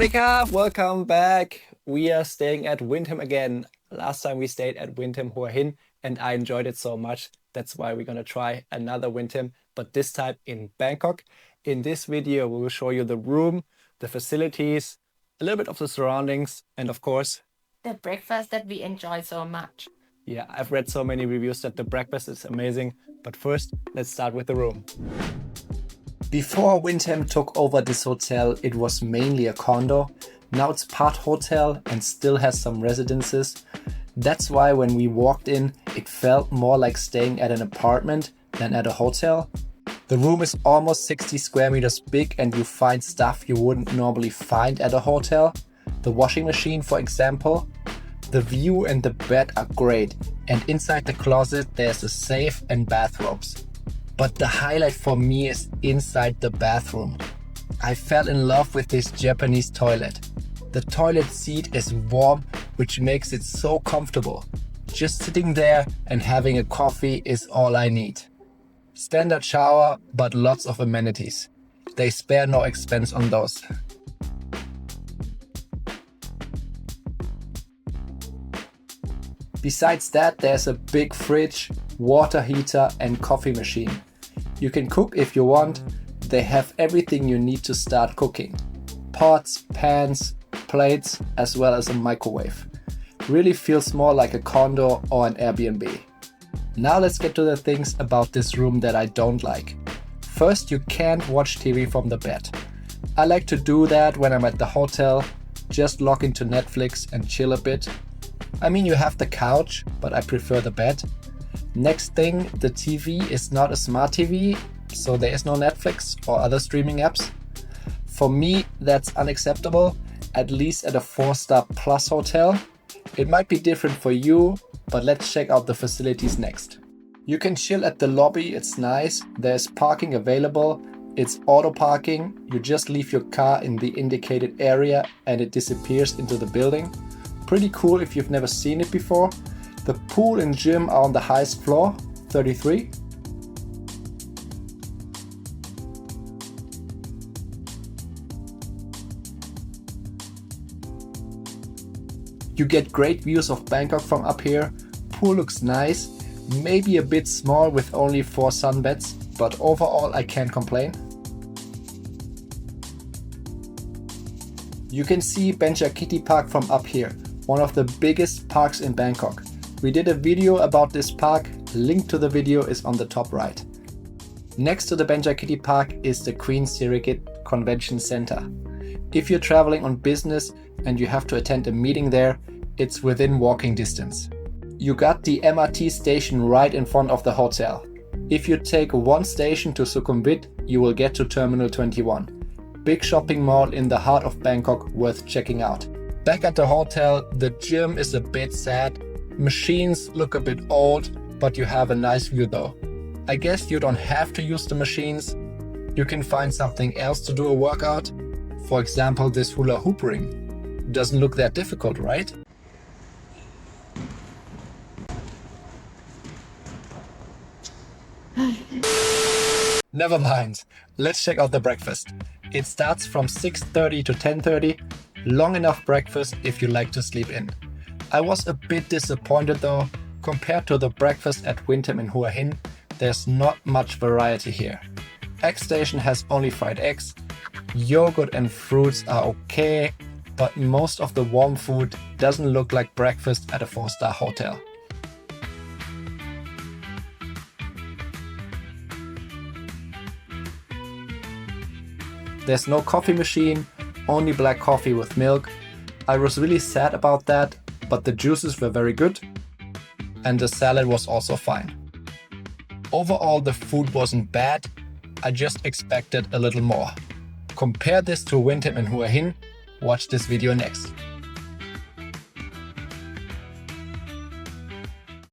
Sawadee, welcome back. We are staying at Wyndham again. Last time we stayed at Wyndham Hua Hin and I enjoyed it so much. That's why we're gonna try another Wyndham, but this time in Bangkok. In this video, we will show you the room, the facilities, a little bit of the surroundings, and of course, the breakfast that we enjoy so much. Yeah, I've read so many reviews that the breakfast is amazing, but first, let's start with the room. Before Wyndham took over this hotel, it was mainly a condo. Now it's part hotel and still has some residences. That's why when we walked in, it felt more like staying at an apartment than at a hotel. The room is almost 60 square meters big and you find stuff you wouldn't normally find at a hotel. The washing machine, for example. The view and the bed are great, and inside the closet there's a safe and bathrobes. But the highlight for me is inside the bathroom. I fell in love with this Japanese toilet. The toilet seat is warm, which makes it so comfortable. Just sitting there and having a coffee is all I need. Standard shower, but lots of amenities. They spare no expense on those. Besides that, there's a big fridge, water heater and coffee machine. You can cook if you want. They have everything you need to start cooking. Pots, pans, plates, as well as a microwave. Really feels more like a condo or an Airbnb. Now let's get to the things about this room that I don't like. First, you can't watch TV from the bed. I like to do that when I'm at the hotel, just log into Netflix and chill a bit. I mean, you have the couch, but I prefer the bed. Next thing, the TV is not a smart TV, so there is no Netflix or other streaming apps. For me, that's unacceptable, at least at a 4-star plus hotel. It might be different for you, but let's check out the facilities next. You can chill at the lobby, it's nice. There's parking available. It's auto parking. You just leave your car in the indicated area and it disappears into the building. Pretty cool if you've never seen it before. The pool and gym are on the highest floor, 33. You get great views of Bangkok from up here. Pool looks nice, maybe a bit small with only 4 sunbeds, but overall I can't complain. You can see Sirikit Park from up here, one of the biggest parks in Bangkok. We did a video about this park, link to the video is on the top right. Next to the Sirikit Park is the Queen Sirikit Convention Center. If you're traveling on business and you have to attend a meeting there, it's within walking distance. You got the MRT station right in front of the hotel. If you take one station to Sukhumvit, you will get to Terminal 21. Big shopping mall in the heart of Bangkok, worth checking out. Back at the hotel, the gym is a bit sad. Machines look a bit old, but you have a nice view though. I guess you don't have to use the machines. You can find something else to do a workout. For example, this hula hoop ring. Doesn't look that difficult, right? Never mind. Let's check out the breakfast. It starts from 6:30 to 10:30. Long enough breakfast if you like to sleep in. I was a bit disappointed though. Compared to the breakfast at Wyndham in Hua Hin, there's not much variety here. Egg station has only fried eggs. Yogurt and fruits are okay, but most of the warm food doesn't look like breakfast at a 4-star hotel. There's no coffee machine, only black coffee with milk. I was really sad about that, but the juices were very good and the salad was also fine. Overall, the food wasn't bad, I just expected a little more. Compare this to Wyndham in Hua Hin, watch this video next.